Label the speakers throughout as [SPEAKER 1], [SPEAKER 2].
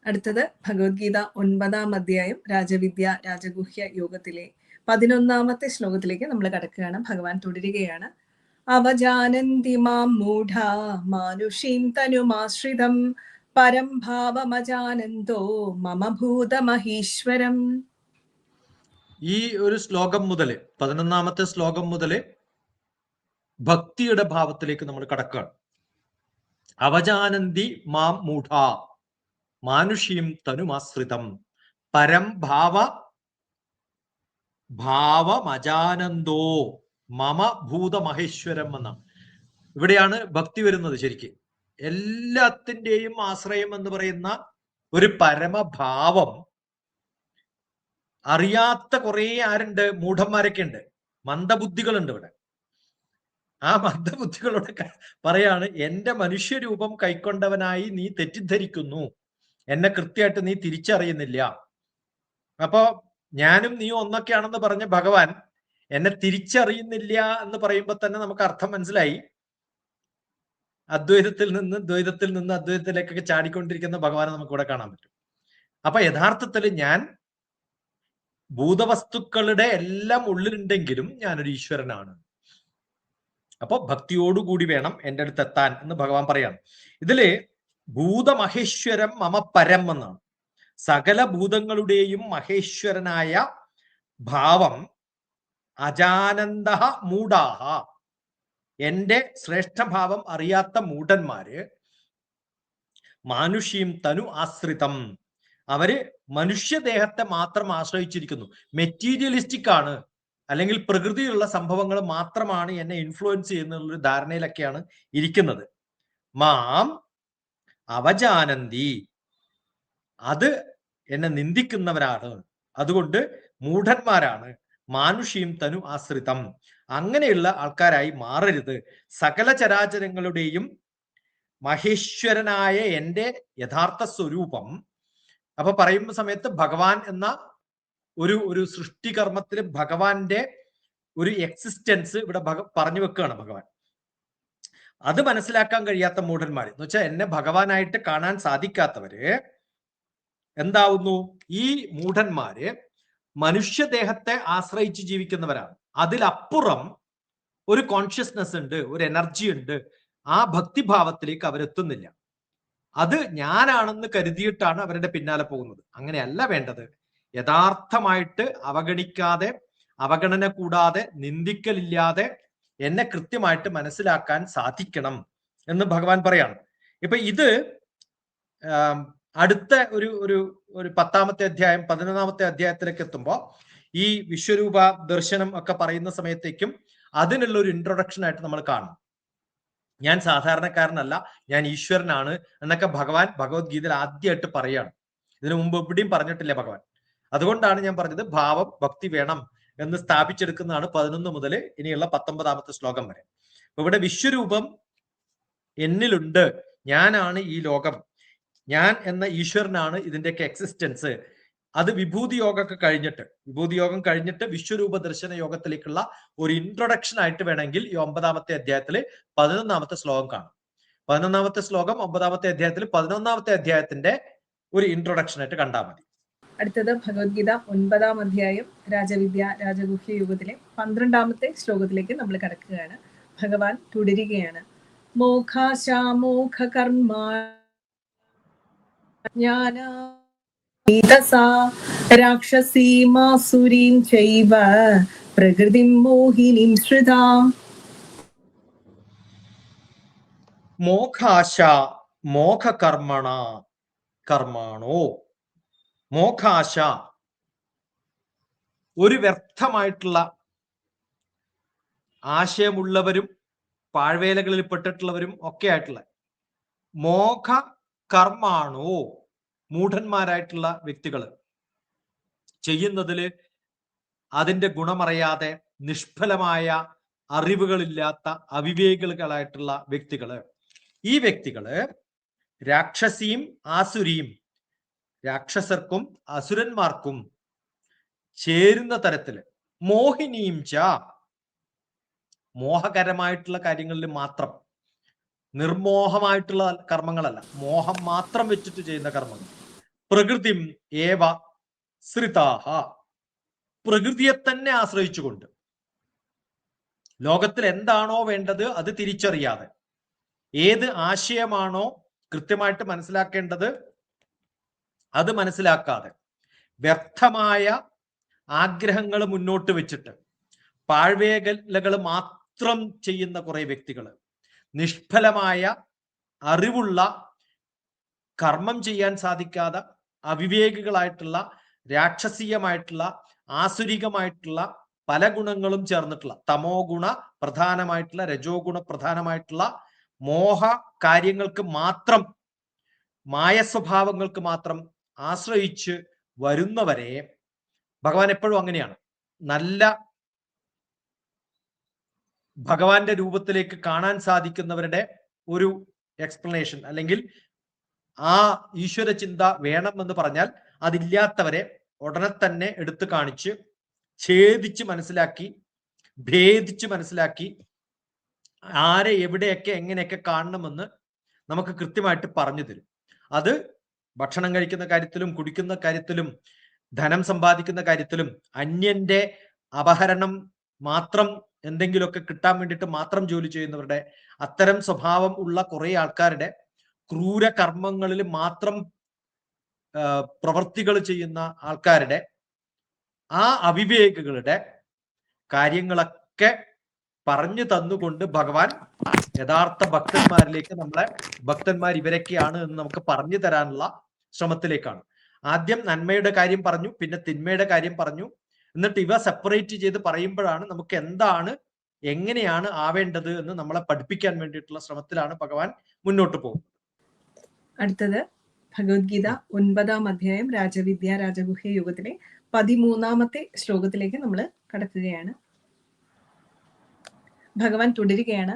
[SPEAKER 1] അടുത്തത് ഭഗവത്ഗീത 9-ാം അധ്യായം രാജവിദ്യ രാജഗുഹ്യ യോഗത്തിലെ 11-ാമത്തെ ശ്ലോകത്തിലേക്ക് നമ്മൾ കടക്കുകയാണ്. ഭഗവാൻ തുടരുകയാണ്. അവജാനന്തി മാം മൂഢ മാനുഷീം തനുമാശ്രിതം പരം ഭാവമജാനന്തോ മമ ഭൂതമഹീശ്വരം.
[SPEAKER 2] ഈ ഒരു ശ്ലോകം മുതൽ 11-ാമത്തെ ശ്ലോകം മുതൽ ഭക്തിയുടെ ഭാവത്തിലേക്ക് നമ്മൾ കടക്കുകയാണ്. അവജാനന്തി മാം മൂഢ മാനുഷീം തനുമാശ്രിതം പരം ഭാവമജാനന്തോ മമ ഭൂതമഹേശ്വരം എന്നാണ്. ഇവിടെയാണ് ഭക്തി വരുന്നത്. ശരിക്ക് എല്ലാത്തിൻ്റെയും ആശ്രയം എന്ന് പറയുന്ന ഒരു പരമഭാവം അറിയാത്ത കുറെ ആരുണ്ട്? മൂഢന്മാരൊക്കെ ഉണ്ട്, മന്ദബുദ്ധികളുണ്ട് ഇവിടെ. ആ മന്ദബുദ്ധികളോട് പറയാണ്, എന്റെ മനുഷ്യരൂപം കൈക്കൊണ്ടവനായി നീ തെറ്റിദ്ധരിക്കുന്നു, എന്നെ കൃത്യമായിട്ട് നീ തിരിച്ചറിയുന്നില്ല. അപ്പോ ഞാനും നീ ഒന്നൊക്കെയാണെന്ന് പറഞ്ഞ ഭഗവാൻ എന്നെ തിരിച്ചറിയുന്നില്ല എന്ന് പറയുമ്പോൾ തന്നെ നമുക്ക് അർത്ഥം മനസ്സിലായി. അദ്വൈതത്തിൽ നിന്ന് ദ്വൈതത്തിൽ നിന്ന് അദ്വൈതത്തിലേക്കൊക്കെ ചാടിക്കൊണ്ടിരിക്കുന്ന ഭഗവാനെ നമുക്കിവിടെ കാണാൻ പറ്റും. അപ്പൊ യഥാർത്ഥത്തിൽ ഞാൻ ഭൂതവസ്തുക്കളുടെ എല്ലാം ഉള്ളിലുണ്ടെങ്കിലും ഞാനൊരു ഈശ്വരനാണ്. അപ്പൊ ഭക്തിയോടുകൂടി വേണം എൻ്റെ അടുത്ത് എത്താൻ എന്ന് ഭഗവാൻ പറയാണ്. ഇതില് ഭൂതമഹേശ്വരം മമ പരം എന്നാണ്. സകല ഭൂതങ്ങളുടെയും മഹേശ്വരനായ ഭാവം അജാനന്ദ മൂഢാഹ, എന്റെ ശ്രേഷ്ഠഭാവം അറിയാത്ത മൂഢന്മാര് മാനുഷീം തനു ആശ്രിതം, അവര് മനുഷ്യദേഹത്തെ മാത്രം ആശ്രയിച്ചിരിക്കുന്നു. മെറ്റീരിയലിസ്റ്റിക് ആണ്, അല്ലെങ്കിൽ പ്രകൃതിയിലുള്ള സംഭവങ്ങൾ മാത്രമാണ് എന്നെ ഇൻഫ്ലുവൻസ് ചെയ്യുന്നൊരു ധാരണയിലൊക്കെയാണ് ഇരിക്കുന്നത്. മാം അവജാനന്തി, അത് എന്നെ നിന്ദിക്കുന്നവരാണ്, അതുകൊണ്ട് മൂഢന്മാരാണ്. മാനുഷീം തനു ആശ്രിതം, അങ്ങനെയുള്ള ആൾക്കാരായി മാറരുത്. സകല ചരാചരങ്ങളുടെയും മഹേശ്വരനായ എൻ്റെ യഥാർത്ഥ സ്വരൂപം. അപ്പൊ പറയുന്ന സമയത്ത് ഭഗവാൻ എന്ന ഒരു സൃഷ്ടികർമ്മത്തിൽ ഭഗവാന്റെ ഒരു എക്സിസ്റ്റൻസ് ഇവിടെ പറഞ്ഞു വെക്കുകയാണ് ഭഗവാൻ. അത് മനസ്സിലാക്കാൻ കഴിയാത്ത മൂഢന്മാർ എന്ന് വെച്ചാൽ എന്നെ ഭഗവാനായിട്ട് കാണാൻ സാധിക്കാത്തവര് എന്താവുന്നു? ഈ മൂഢന്മാര് മനുഷ്യദേഹത്തെ ആശ്രയിച്ച് ജീവിക്കുന്നവരാണ്. അതിലപ്പുറം ഒരു കോൺഷ്യസ്നെസ് ഉണ്ട്, ഒരു എനർജി ഉണ്ട്. ആ ഭക്തിഭാവത്തിലേക്ക് അവരെത്തുന്നില്ല. അത് ഞാനാണെന്ന് കരുതിയിട്ടാണ് അവരുടെ പിന്നാലെ പോകുന്നത്. അങ്ങനെയല്ല വേണ്ടത്. യഥാർത്ഥമായിട്ട് അവഗണിക്കാതെ, അവഗണന കൂടാതെ, നിന്ദിക്കലില്ലാതെ എന്നെ കൃത്യമായിട്ട് മനസ്സിലാക്കാൻ സാധിക്കണം എന്ന് ഭഗവാൻ പറയാണ്. ഇപ്പൊ ഇത് അടുത്ത ഒരു 10-ാമത്തെ അധ്യായം 11-ാമത്തെ അധ്യായത്തിലേക്ക് എത്തുമ്പോൾ ഈ വിശ്വരൂപ ദർശനം ഒക്കെ പറയുന്ന സമയത്തേക്കും അതിനുള്ള ഒരു ഇൻട്രൊഡക്ഷൻ ആയിട്ട് നമ്മൾ കാണും. ഞാൻ സാധാരണക്കാരനല്ല, ഞാൻ ഈശ്വരനാണ് എന്നൊക്കെ ഭഗവാൻ ഭഗവത്ഗീതയിൽ ആദ്യമായിട്ട് പറയാണ്. ഇതിനു മുമ്പ് എവിടെയും പറഞ്ഞിട്ടില്ല ഭഗവാൻ. അതുകൊണ്ടാണ് ഞാൻ പറഞ്ഞത് ഭാവം ഭക്തി വേണം എന്ന് സ്ഥാപിച്ചെടുക്കുന്നതാണ് 11 മുതൽ ഇനിയുള്ള 19-ാമത്തെ ശ്ലോകം വരെ. അപ്പൊ ഇവിടെ വിശ്വരൂപം എന്നിലുണ്ട്, ഞാനാണ് ഈ ലോകം, ഞാൻ എന്ന ഈശ്വരനാണ് ഇതിന്റെയൊക്കെ എക്സിസ്റ്റൻസ്. അത് വിഭൂതി യോഗം കഴിഞ്ഞിട്ട് വിശ്വരൂപ ദർശന യോഗത്തിലേക്കുള്ള ഒരു ഇൻട്രൊഡക്ഷൻ ആയിട്ട് വേണമെങ്കിൽ ഈ 9-ാമത്തെ അധ്യായത്തിൽ 11-ാമത്തെ ശ്ലോകം കാണും. 11-ാമത്തെ ശ്ലോകം 9-ാമത്തെ അധ്യായത്തിൽ 11-ാമത്തെ അധ്യായത്തിന്റെ ഒരു ഇൻട്രൊഡക്ഷൻ ആയിട്ട് കണ്ടാൽ മതി.
[SPEAKER 1] അടുത്തത് ഭഗവത്ഗീത 9-ാം അധ്യായം രാജവിദ്യ രാജഗുഹ്യ യോഗത്തിലെ 12-ാമത്തെ ശ്ലോകത്തിലേക്ക് നമ്മൾ കടക്കുകയാണ്. ഭഗവാൻ തുടരുകയാണ്. മോഖാശാമോഖ കർമ്മ ജ്ഞാന രാക്ഷസീമാസുരീം ചൈവ പ്രകൃതിം മോഹിനീം ശ്രിതാം.
[SPEAKER 2] മോഖാശ മോഖ കർമാണോ. മോഖാശ ഒരു വ്യർത്ഥമായിട്ടുള്ള ആശയമുള്ളവരും പാഴ്വേലകളിൽ പെട്ടിട്ടുള്ളവരും ഒക്കെ ആയിട്ടുള്ള മോഖ കർമാണോ, മൂഢന്മാരായിട്ടുള്ള വ്യക്തികൾ ചെയ്യുന്നതിൽ അതിന്റെ ഗുണമറിയാതെ നിഷ്ഫലമായ അറിവുകളില്ലാത്ത അവിവേകികളായിട്ടുള്ള വ്യക്തികള്, ഈ വ്യക്തികള് രാക്ഷസീം ആസുരീം, രാക്ഷസർക്കും അസുരന്മാർക്കും ചേരുന്ന തരത്തില്, മോഹിനീം ച, മോഹകരമായിട്ടുള്ള കാര്യങ്ങളിൽ മാത്രം, നിർമോഹമായിട്ടുള്ള കർമ്മങ്ങളല്ല, മോഹം മാത്രം വെച്ചിട്ട് ചെയ്യുന്ന കർമ്മങ്ങൾ, പ്രകൃതിം ഏവ ശ്രിതാഹ. പ്രകൃതിയെ തന്നെ ആശ്രയിച്ചുകൊണ്ട്, ലോകത്തിൽ എന്താണോ വേണ്ടത് അത് തിരിച്ചറിയാതെ, ഏത് ആശയമാണോ കൃത്യമായിട്ട് മനസ്സിലാക്കേണ്ടത് അത് മനസ്സിലാക്കാതെ, വ്യർത്ഥമായ ആഗ്രഹങ്ങൾ മുന്നോട്ട് വെച്ചിട്ട് പാഴ്വേലകൾ മാത്രം ചെയ്യുന്ന കുറെ വ്യക്തികൾ, നിഷ്ഫലമായ അറിവുള്ള, കർമ്മം ചെയ്യാൻ സാധിക്കാതെ അവിവേകികളായിട്ടുള്ള, രാക്ഷസീയമായിട്ടുള്ള, ആസുരികമായിട്ടുള്ള പല ഗുണങ്ങളും ചേർന്നിട്ടുള്ള, തമോ ഗുണ പ്രധാനമായിട്ടുള്ള, രജോ ഗുണ പ്രധാനമായിട്ടുള്ള മോഹ കാര്യങ്ങൾക്ക് മാത്രം, മായ സ്വഭാവങ്ങൾക്ക് മാത്രം ആശ്രയിച്ച് വരുന്നവരെ ഭഗവാൻ എപ്പോഴും അങ്ങനെയാണ്. നല്ല ഭഗവാന്റെ രൂപത്തിലേക്ക് കാണാൻ സാധിക്കുന്നവരുടെ ഒരു എക്സ്പ്ലനേഷൻ, അല്ലെങ്കിൽ ആ ഈശ്വര ചിന്ത വേണമെന്ന് പറഞ്ഞാൽ അതില്ലാത്തവരെ ഉടനെ തന്നെ എടുത്തു കാണിച്ച് ഛേദിച്ച് മനസ്സിലാക്കി, ഭേദിച്ച് മനസ്സിലാക്കി, ആരെ എവിടെയൊക്കെ എങ്ങനെയൊക്കെ കാണണമെന്ന് നമുക്ക് കൃത്യമായിട്ട് പറഞ്ഞു തരും. അത് ഭക്ഷണം കഴിക്കുന്ന കാര്യത്തിലും, കുടിക്കുന്ന കാര്യത്തിലും, ധനം സമ്പാദിക്കുന്ന കാര്യത്തിലും, അന്യന്റെ അപഹരണം മാത്രം എന്തെങ്കിലുമൊക്കെ കിട്ടാൻ വേണ്ടിയിട്ട് മാത്രം ജോലി ചെയ്യുന്നവരുടെ, അത്തരം സ്വഭാവം ഉള്ള കുറെ ആൾക്കാരുടെ, ക്രൂര കർമ്മങ്ങളിൽ മാത്രം പ്രവർത്തികൾ ചെയ്യുന്ന ആൾക്കാരുടെ, ആ അവിവേകികളുടെ കാര്യങ്ങളൊക്കെ പറഞ്ഞു തന്നുകൊണ്ട് ഭഗവാൻ യഥാർത്ഥ ഭക്തന്മാരിലേക്ക്, നമ്മളെ ഭക്തന്മാർ ഇവരൊക്കെയാണ് എന്ന് നമുക്ക് പറഞ്ഞു തരാനുള്ള ശ്രമത്തിലേക്കാണ്. ആദ്യം നന്മയുടെ കാര്യം പറഞ്ഞു, പിന്നെ തിന്മയുടെ കാര്യം പറഞ്ഞു, എന്നിട്ട് ഇവ സെപ്പറേറ്റ് ചെയ്ത് പറയുമ്പോഴാണ് നമുക്ക് എന്താണ്, എങ്ങനെയാണ് ആവേണ്ടത് എന്ന് നമ്മളെ പഠിപ്പിക്കാൻ വേണ്ടിയിട്ടുള്ള ശ്രമത്തിലാണ് ഭഗവാൻ മുന്നോട്ട് പോകുന്നത്.
[SPEAKER 1] അടുത്തത് ഭഗവത്ഗീത 9-ാം അധ്യായം രാജവിദ്യ രാജഗുഹ്യ യുഗത്തിലെ 13-ാമത്തെ ശ്ലോകത്തിലേക്ക് നമ്മൾ കടക്കുകയാണ്. ഭഗവാൻ തുടരുകയാണ്.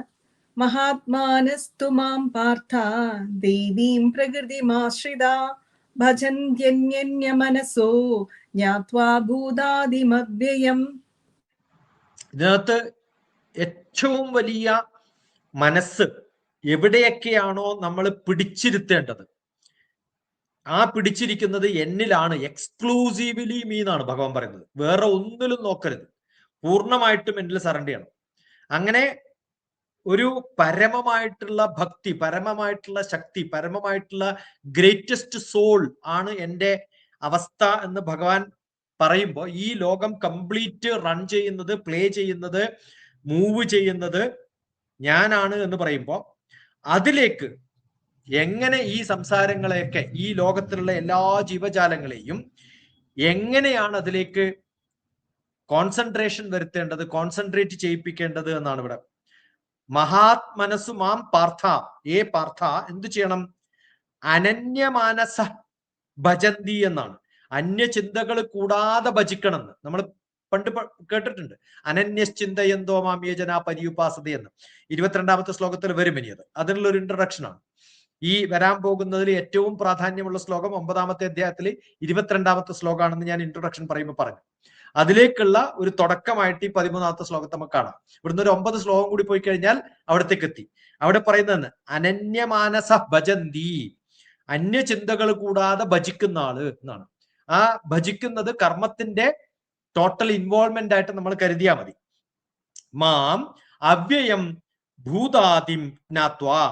[SPEAKER 1] മഹാത്മാനസ്തു മാം പാർത്ഥ ദേവീം പ്രകൃതിമാശ്രിത ഭജന്ത്യന്യന്യ മനസ്സോ ജ്ഞാത്വാ ഭൂതാദിമവ്യയം.
[SPEAKER 2] ഇതിനകത്ത് ഏറ്റവും വലിയ മനസ്സ് എവിടെയൊക്കെയാണോ നമ്മൾ പിടിച്ചിരുത്തേണ്ടത്, ആ പിടിച്ചിരിക്കുന്നത് എന്നിലാണ്, എക്സ്ക്ലൂസീവ്ലി മീ എന്നാണ് ഭഗവാൻ പറയുന്നത്. വേറെ ഒന്നിലും നോക്കരുത്, പൂർണ്ണമായിട്ടും എന്നിൽ സറണ്ടർ ചെയ്യണം. അങ്ങനെ ഒരു പരമമായിട്ടുള്ള ഭക്തി, പരമമായിട്ടുള്ള ശക്തി, പരമമായിട്ടുള്ള ഗ്രേറ്റസ്റ്റ് സോൾ ആണ് എൻ്റെ അവസ്ഥ എന്ന് ഭഗവാൻ പറയുമ്പോൾ, ഈ ലോകം കംപ്ലീറ്റ് റൺ ചെയ്യുന്നത്, പ്ലേ ചെയ്യുന്നത്, മൂവ് ചെയ്യുന്നത് ഞാനാണ് എന്ന് പറയുമ്പോൾ, അതിലേക്ക് എങ്ങനെ ഈ സംസാരങ്ങളെയൊക്കെ, ഈ ലോകത്തിലുള്ള എല്ലാ ജീവജാലങ്ങളെയും എങ്ങനെയാണ് അതിലേക്ക് കോൺസെൻട്രേഷൻ വരുത്തേണ്ടത്, കോൺസെൻട്രേറ്റ് ചെയ്യിപ്പിക്കേണ്ടത് എന്നാണ് ഇവിടെ. മഹാത്മനസ്സു മാം പാർത്ഥ, ഏ പാർത്ഥ എന്തു ചെയ്യണം? അനന്യമാനസ ഭജന്തി എന്നാണ്. അന്യചിന്തകൾ കൂടാതെ ഭജിക്കണമെന്ന് നമ്മൾ പണ്ട് കേട്ടിട്ടുണ്ട്. അനന്യശ്ചിന്തയന്തോ മാം യേ ജനാ പര്യുപാസത എന്ന് 22-ാമത്തെ ശ്ലോകത്തിൽ വരും. ഇനി അതിനുള്ള ഒരു ഇൻട്രൊഡക്ഷൻ ആണ്. ഈ വരാൻ പോകുന്നതിൽ ഏറ്റവും പ്രാധാന്യമുള്ള ശ്ലോകം 9-ാമത്തെ അധ്യായത്തിൽ 22-ാമത്തെ ശ്ലോകമാണെന്ന് ഞാൻ ഇൻട്രൊഡക്ഷൻ പറയുമ്പോൾ പറഞ്ഞു. അതിലേക്കുള്ള ഒരു തുടക്കമായിട്ട് ഈ 13-ാമത്തെ ശ്ലോകത്തെ നമുക്ക് കാണാം. ഇവിടുന്ന് ഒരു 9 ശ്ലോകം കൂടി പോയി കഴിഞ്ഞാൽ അവിടത്തേക്ക് എത്തി. അവിടെ പറയുന്നതെന്ന് അനന്യമാനസ ഭജന്തി, അന്യചിന്തകൾ കൂടാതെ ഭജിക്കുന്ന ആള് എന്നാണ്. ആ ഭജിക്കുന്നത് കർമ്മത്തിന്റെ ടോട്ടൽ ഇൻവോൾവ്മെന്റ് ആയിട്ട് നമ്മൾ കരുതിയാൽ മതി. മാം അവ്യയം ഭൂതാദിം ജ്ഞാത്വാ,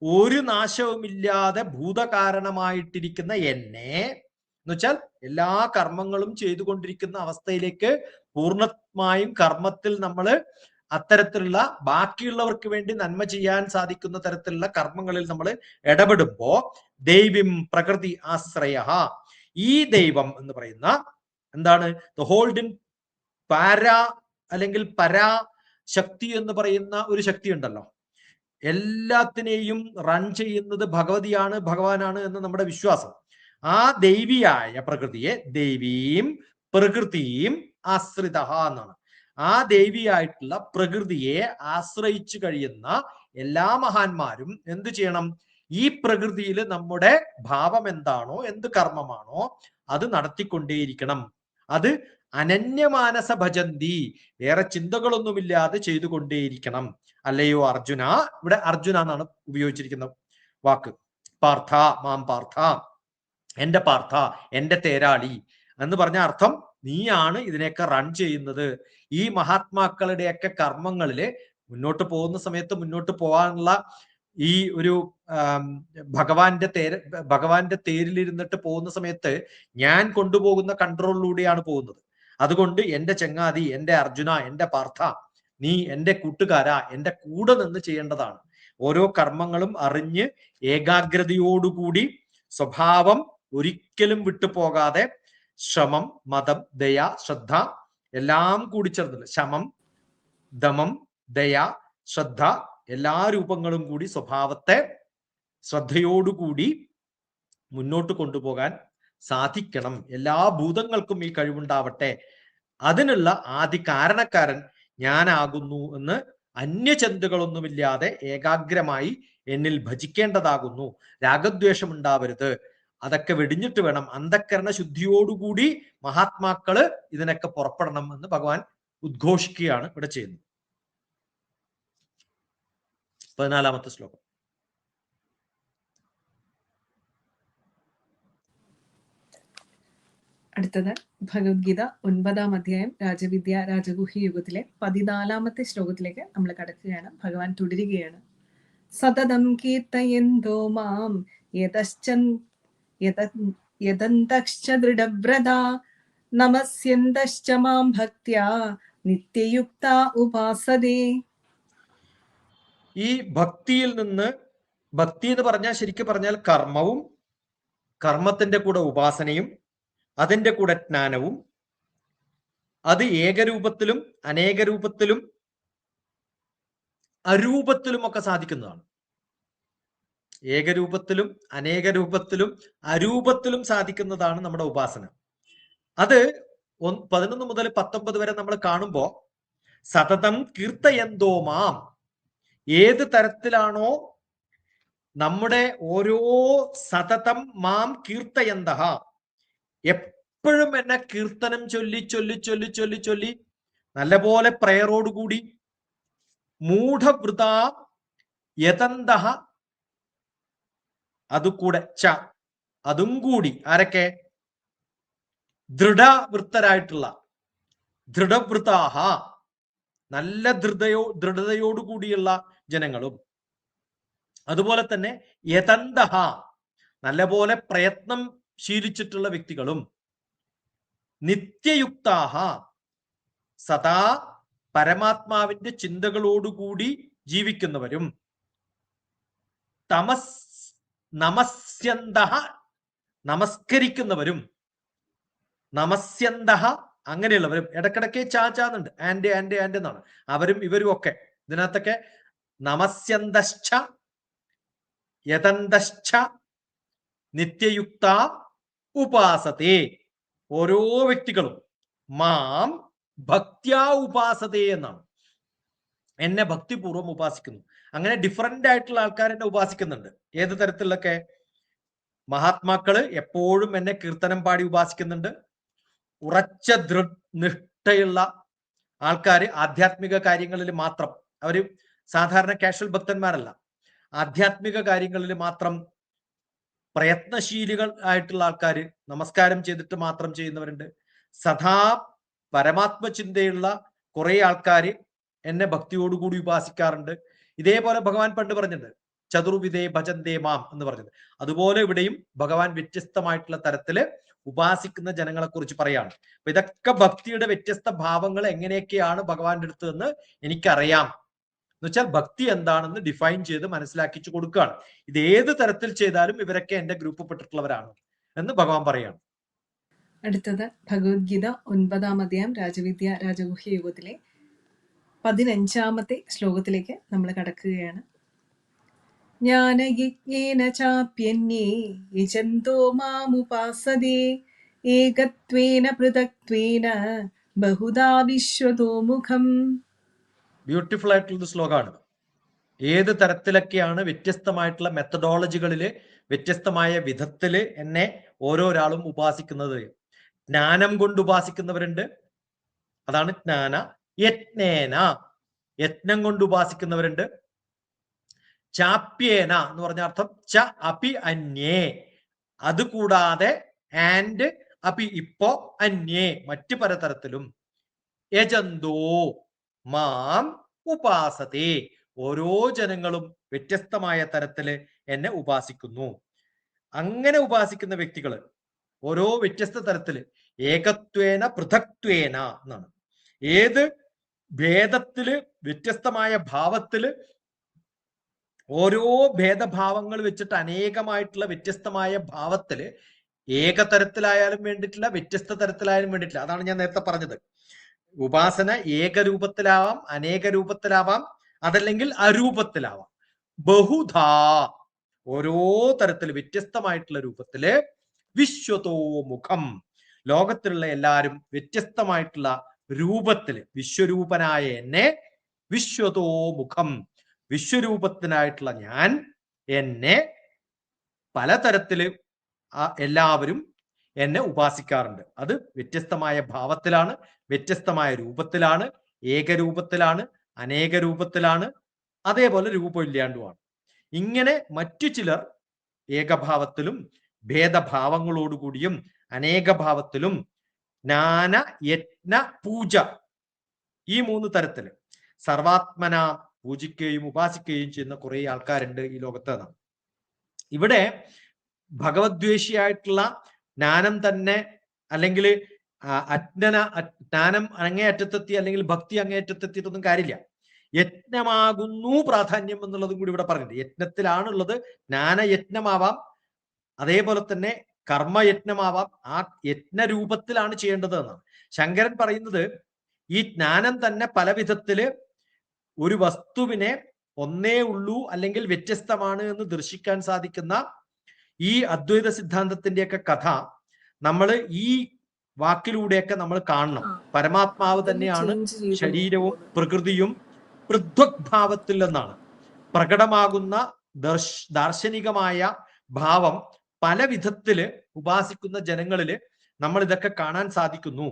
[SPEAKER 2] ഒരു നാശവുമില്ലാതെ ഭൂതകാരണമായിട്ടിരിക്കുന്ന എന്നെ എന്ന് വെച്ചാൽ എല്ലാ കർമ്മങ്ങളും ചെയ്തുകൊണ്ടിരിക്കുന്ന അവസ്ഥയിലേക്ക് പൂർണ്ണമായും കർമ്മത്തിൽ നമ്മൾ അത്തരത്തിലുള്ള ബാക്കിയുള്ളവർക്ക് വേണ്ടി നന്മ ചെയ്യാൻ സാധിക്കുന്ന തരത്തിലുള്ള കർമ്മങ്ങളിൽ നമ്മൾ ഇടപെടുമ്പോ ദൈവം പ്രകൃതി ആശ്രയ, ഈ ദൈവം എന്ന് പറയുന്ന എന്താണ്, ദ ഹോൾഡ് ഇൻ പാരാ അല്ലെങ്കിൽ പരാശക്തി എന്ന് പറയുന്ന ഒരു ശക്തി ഉണ്ടല്ലോ, എല്ലാത്തിനെയും റൺ ചെയ്യുന്നത് ഭഗവതിയാണ്, ഭഗവാനാണ് എന്ന് നമ്മുടെ വിശ്വാസം. ആ ദൈവിയായ പ്രകൃതിയെ ദൈവീം പ്രകൃതിയും ആശ്രിത എന്നാണ്. ആ ദൈവിയായിട്ടുള്ള പ്രകൃതിയെ ആശ്രയിച്ചു കഴിയുന്ന എല്ലാ മഹാന്മാരും എന്ത് ചെയ്യണം? ഈ പ്രകൃതിയിൽ നമ്മുടെ ഭാവം എന്താണോ, എന്ത് കർമ്മമാണോ അത് നടത്തിക്കൊണ്ടേയിരിക്കണം. അത് അനന്യമാനസ ഭജന്തി, വേറെ ചിന്തകളൊന്നുമില്ലാതെ ചെയ്തുകൊണ്ടേയിരിക്കണം. അല്ലയോ അർജുന, ഇവിടെ അർജുന എന്നാണ് ഉപയോഗിച്ചിരിക്കുന്ന വാക്ക്. പാർത്ഥ, മാം പാർത്ഥ, എന്റെ പാർത്ഥ, എന്റെ തേരാളി എന്ന് പറഞ്ഞ അർത്ഥം നീയാണ് ഇതിനെയൊക്കെ റൺ ചെയ്യുന്നത്. ഈ മഹാത്മാക്കളുടെയൊക്കെ കർമ്മങ്ങളില് മുന്നോട്ട് പോകുന്ന സമയത്ത് മുന്നോട്ട് പോകാനുള്ള ഈ ഒരു ഭഗവാന്റെ തേരിലിരുന്നിട്ട് പോകുന്ന സമയത്ത് ഞാൻ കൊണ്ടുപോകുന്ന കൺട്രോളിലൂടെയാണ് പോകുന്നത്. അതുകൊണ്ട് എന്റെ ചങ്ങാതി, എന്റെ അർജുന, എന്റെ പാർത്ഥ, നീ എന്റെ കൂട്ടുകാരാ, എന്റെ കൂടെ നിന്ന് ചെയ്യേണ്ടതാണ്. ഓരോ കർമ്മങ്ങളും അറിഞ്ഞ് ഏകാഗ്രതയോടുകൂടി സ്വഭാവം ഒരിക്കലും വിട്ടുപോകാതെ ശ്രമം, മതം, ദയ, ശ്രദ്ധ എല്ലാം കൂടി ചേർന്നില്ല. ശമം, ദമം, ദയ, ശ്രദ്ധ എല്ലാ രൂപങ്ങളും കൂടി സ്വഭാവത്തെ ശ്രദ്ധയോടുകൂടി മുന്നോട്ട് കൊണ്ടുപോകാൻ സാധിക്കണം. എല്ലാ ഭൂതങ്ങൾക്കും ഈ കഴിവുണ്ടാവട്ടെ. അതിനുള്ള ആദി കാരണക്കാരൻ ഞാനാകുന്നു എന്ന് അന്യചിന്തകളൊന്നുമില്ലാതെ ഏകാഗ്രമായി എന്നിൽ ഭജിക്കേണ്ടതാകുന്നു. രാഗദ്വേഷം ഉണ്ടാവരുത്. അതൊക്കെ വെടിഞ്ഞിട്ട് വേണം അന്ധക്കരണ ശുദ്ധിയോടുകൂടി മഹാത്മാക്കള് ഇതിനൊക്കെ പുറപ്പെടണം എന്ന് ഭഗവാൻ ഉദ്ഘോഷിക്കുകയാണ് ഇവിടെ ചെയ്യുന്നത്. 14-ാമത്തെ ശ്ലോകം.
[SPEAKER 1] അടുത്തത് ഭഗവത്ഗീത 9-ാം അധ്യായം രാജവിദ്യ രാജഗുഹ്യ യുഗത്തിലെ 14-ാമത്തെ ശ്ലോകത്തിലേക്ക് നമ്മൾ കടക്കുകയാണ്. ഭഗവാൻ തുടരുകയാണ്. സതതം കീർത്തയന്തോ മാം യതന്തശ്ച ദൃഢവ്രതാ നമസ്യന്തശ്ച മാം ഭക്ത്യാ നിത്യയുക്ത ഉപാസതേ.
[SPEAKER 2] ഈ ഭക്തിയിൽ നിന്ന്, ഭക്തി എന്ന് പറഞ്ഞാൽ ശരിക്കും പറഞ്ഞാൽ കർമ്മവും കർമ്മത്തിന്റെ കൂടെ ഉപാസനയും അതിന്റെ കൂടെ ജ്ഞാനവും, അത് ഏകരൂപത്തിലും അനേക രൂപത്തിലും അരൂപത്തിലും ഒക്കെ സാധിക്കുന്നതാണ്. ഏകരൂപത്തിലും അനേക രൂപത്തിലും അരൂപത്തിലും സാധിക്കുന്നതാണ് നമ്മുടെ ഉപാസന. അത് 11 മുതൽ 19 വരെ നമ്മൾ കാണുമ്പോ സതതം കീർത്തയന്തോ മാം, ഏത് തരത്തിലാണോ നമ്മുടെ ഓരോ സതതം മാം കീർത്തയന്ത, എപ്പോഴും എന്നെ കീർത്തനം ചൊല്ലി ചൊല്ലി ചൊല്ലി ചൊല്ലി ചൊല്ലി നല്ലപോലെ പ്രയറോടുകൂടി മൂഢവൃത യതന്ത, അതുകൂടെ ച, അതും കൂടി ആരൊക്കെ? ദൃഢവൃത്തരായിട്ടുള്ള, ദൃഢവൃതാഹ, നല്ല ദൃഢതയോടുകൂടിയുള്ള ജനങ്ങളും, അതുപോലെ തന്നെ യതന്തഹ, നല്ലപോലെ പ്രയത്നം ശീലിച്ചിട്ടുള്ള വ്യക്തികളും, നിത്യയുക്താഹ, സദാ പരമാത്മാവിന്റെ ചിന്തകളോടുകൂടി ജീവിക്കുന്നവരും, നമസ്യന്തഹ, നമസ്കരിക്കുന്നവരും, നമസ്യന്തഹ അങ്ങനെയുള്ളവരും. ഇടക്കിടക്ക് ചാന്നുണ്ട്, ആൻഡ് എന്നാണ്. അവരും ഇവരും ഒക്കെ ഇതിനകത്തൊക്കെ നമസ്യന്തശ്ച യതന്തശ്ച നിത്യയുക്ത ഉപാസത്തെ. ഓരോ വ്യക്തികളും മാം ഭക്ത്യാ ഉപാസത്തെ എന്നാണ്, എന്നെ ഭക്തിപൂർവ്വം ഉപാസിക്കുന്നു. അങ്ങനെ ഡിഫറന്റ് ആയിട്ടുള്ള ആൾക്കാർ എന്നെ ഉപാസിക്കുന്നുണ്ട്. ഏത് തരത്തിലൊക്കെ? മഹാത്മാക്കള് എപ്പോഴും എന്നെ കീർത്തനം പാടി ഉപാസിക്കുന്നുണ്ട്. ഉറച്ച നിഷ്ഠയുള്ള ആൾക്കാർ ആധ്യാത്മിക കാര്യങ്ങളിൽ മാത്രം, അവര് സാധാരണ കാഷ്വൽ ഭക്തന്മാരല്ല, ആധ്യാത്മിക കാര്യങ്ങളിൽ മാത്രം പ്രയത്നശീലികൾ ആയിട്ടുള്ള ആൾക്കാർ, നമസ്കാരം ചെയ്തിട്ട് മാത്രം ചെയ്യുന്നവരുണ്ട്. സദാ പരമാത്മചിന്തയുള്ള കുറെ ആൾക്കാർ എന്നെ ഭക്തിയോടുകൂടി ഉപാസിക്കാറുണ്ട്. ഇതേപോലെ ഭഗവാൻ പണ്ട് പറഞ്ഞിട്ടുണ്ട്, ചതുർവിധേ ഭജന്തേ മാം എന്ന് പറഞ്ഞത്. അതുപോലെ ഇവിടെയും ഭഗവാൻ വ്യത്യസ്തമായിട്ടുള്ള തരത്തില് ഉപാസിക്കുന്ന ജനങ്ങളെ കുറിച്ച് പറയാണ്. അപ്പൊ ഇതൊക്കെ ഭക്തിയുടെ വ്യത്യസ്ത ഭാവങ്ങൾ എങ്ങനെയൊക്കെയാണ് ഭഗവാന്റെ അടുത്ത് എന്ന് എനിക്കറിയാം എന്ന് വെച്ചാൽ ഭക്തി എന്താണെന്ന് ഡിഫൈൻ ചെയ്ത് മനസ്സിലാക്കിച്ചു കൊടുക്കുകയാണ്. ഇത് ഏത് തരത്തിൽ ചെയ്താലും ഇവരൊക്കെ എന്റെ ഗ്രൂപ്പ് പെട്ടിട്ടുള്ളവരാണ് എന്ന് ഭഗവാൻ പറയാണ്.
[SPEAKER 1] അടുത്തത് ഭഗവത്ഗീത 9-ാം അധ്യായം രാജവിദ്യ രാജഗുഹ്യ യുഗത്തിലെ 15-ാമത്തെ ശ്ലോകത്തിലേക്ക് നമ്മൾ കടക്കുകയാണ്. ജ്ഞാനയജ്ഞേന ചാപ്യന്യേ യജന്തോ മാമുപാസതേ ഏകത്വേന പൃഥക്ത്വേന ബഹുധാ വിശ്വതോ മുഖം.
[SPEAKER 2] ബ്യൂട്ടിഫുൾ ആയിട്ടുള്ള ശ്ലോകമാണ്. ഏത് തരത്തിലൊക്കെയാണ് വ്യത്യസ്തമായിട്ടുള്ള മെത്തഡോളജികളില് വ്യത്യസ്തമായ വിധത്തില് എന്നെ ഓരോരാളും ഉപാസിക്കുന്നത്. ജ്ഞാനം കൊണ്ട് ഉപാസിക്കുന്നവരുണ്ട്, അതാണ് ജ്ഞാന. യജ്ഞേന, യജ്ഞം കൊണ്ട് ഉപാസിക്കുന്നവരുണ്ട്. ചാപ്യേന എന്ന് പറഞ്ഞ അർത്ഥം ച അപി അന്യേ, അതുകൂടാതെ ആൻഡ് അപ്പി ഇപ്പോ അന്യേ മറ്റു പലതരത്തിലും യജന്തോ മാം ഉപാസത്തെ ഓരോ ജനങ്ങളും വ്യത്യസ്തമായ തരത്തില് എന്നെ ഉപാസിക്കുന്നു. അങ്ങനെ ഉപാസിക്കുന്ന വ്യക്തികൾ ഓരോ വ്യത്യസ്ത തരത്തില് ഏകത്വേന പൃഥക്ത്വേന എന്നാണ്. ഏത് ഭേദത്തില് വ്യത്യസ്തമായ ഭാവത്തില് ഓരോ ഭേദഭാവങ്ങൾ വെച്ചിട്ട് അനേകമായിട്ടുള്ള വ്യത്യസ്തമായ ഭാവത്തില് ഏകതരത്തിലായാലും വേണ്ടിയിട്ടില്ല, വ്യത്യസ്ത തരത്തിലായാലും വേണ്ടിയിട്ടില്ല. അതാണ് ഞാൻ നേരത്തെ പറഞ്ഞത്. ഉപാസന ഏകരൂപത്തിലാവാം, അനേക രൂപത്തിലാവാം, അതല്ലെങ്കിൽ അരൂപത്തിലാവാം. ബഹുധാ ഓരോ തരത്തിൽ വ്യത്യസ്തമായിട്ടുള്ള രൂപത്തില് വിശ്വതോ മുഖം ലോകത്തിലുള്ള എല്ലാവരും വ്യത്യസ്തമായിട്ടുള്ള രൂപത്തില് വിശ്വരൂപനായ എന്നെ വിശ്വതോ മുഖം വിശ്വരൂപത്തിനായിട്ടുള്ള ഞാൻ എന്നെ പലതരത്തില് എല്ലാവരും എന്നെ ഉപാസിക്കാറുണ്ട്. അത് വ്യത്യസ്തമായ ഭാവത്തിലാണ്, വ്യത്യസ്തമായ രൂപത്തിലാണ്, ഏകരൂപത്തിലാണ്, അനേക രൂപത്തിലാണ്, അതേപോലെ രൂപമില്ലാണ്ടുമാണ്. ഇങ്ങനെ മറ്റു ചിലർ ഏകഭാവത്തിലും ഭേദഭാവങ്ങളോടുകൂടിയും അനേകഭാവത്തിലും ജ്ഞാന യജ്ഞ പൂജ ഈ 3 തരത്തില് സർവാത്മന പൂജിക്കുകയും ഉപാസിക്കുകയും ചെയ്യുന്ന കുറെ ആൾക്കാരുണ്ട് ഈ ലോകത്ത്. ഇവിടെ ഭഗവദ്വേഷിയായിട്ടുള്ള ജ്ഞാനം തന്നെ അല്ലെങ്കിൽ ജ്ഞാനം അങ്ങേയറ്റത്തെത്തി അല്ലെങ്കിൽ ഭക്തി അങ്ങേയറ്റത്തെത്തിയിട്ടൊന്നും കാര്യമില്ല. യജ്ഞമാകുന്നു പ്രാധാന്യം എന്നുള്ളതും കൂടി ഇവിടെ പറഞ്ഞിട്ടുണ്ട്. യജ്ഞത്തിലാണുള്ളത്. ജ്ഞാനയജ്ഞമാവാം, അതേപോലെ തന്നെ കർമ്മയജ്ഞമാവാം. ആ യജ്ഞരൂപത്തിലാണ് ചെയ്യേണ്ടത് എന്നാണ് ശങ്കരൻ പറയുന്നത്. ഈ ജ്ഞാനം തന്നെ പല വിധത്തില് ഒരു വസ്തുവിനെ ഒന്നേ ഉള്ളൂ അല്ലെങ്കിൽ വ്യത്യസ്തമാണ് എന്ന് ദർശിക്കാൻ സാധിക്കുന്ന ഈ അദ്വൈത സിദ്ധാന്തത്തിന്റെയൊക്കെ കഥ നമ്മൾ ഈ വാക്കിലൂടെയൊക്കെ നമ്മൾ കാണണം. പരമാത്മാവ് തന്നെയാണ് ശരീരവും പ്രകൃതിയും പൃഥ്വക്ഭാവത്തിൽ നിന്നാണ് പ്രകടമാകുന്ന ദാർശനികമായ ഭാവം പല വിധത്തില് ഉപാസിക്കുന്ന ജനങ്ങളില് നമ്മൾ ഇതൊക്കെ കാണാൻ സാധിക്കുന്നു.